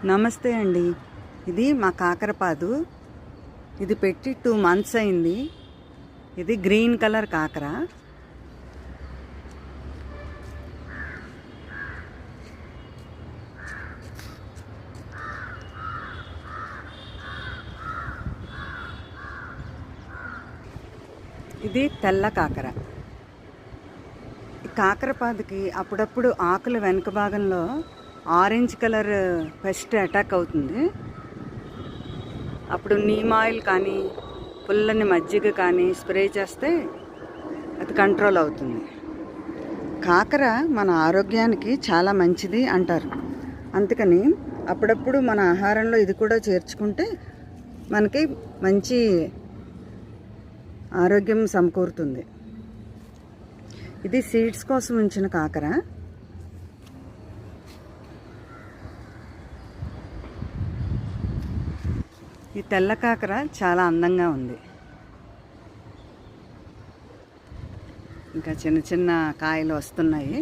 నమస్తే అండి. ఇది మా కాకరపాదు. ఇది పెట్టి 2 months అయింది. ఇది గ్రీన్ కలర్ కాకర. ఇది తెల్ల కాకర. ఈ కాకరపాదుకి అప్పుడప్పుడు ఆకుల వెనుక భాగంలో ఆరెంజ్ కలర్ పెస్ట్ అటాక్ అవుతుంది. అప్పుడు నీమ్ ఆయిల్ కానీ పుల్లని మజ్జిగ కానీ స్ప్రే చేస్తే అది కంట్రోల్ అవుతుంది. కాకర మన ఆరోగ్యానికి చాలా మంచిది అంటారు. అందుకని అప్పుడప్పుడు మన ఆహారంలో ఇది కూడా చేర్చుకుంటే మనకి మంచి ఆరోగ్యం సమకూరుతుంది. ఇది సీడ్స్ కోసం ఉంచిన కాకర. ఈ తెల్ల కాకర చాలా అందంగా ఉంది. ఇంకా చిన్న చిన్న కాయలు వస్తున్నాయి.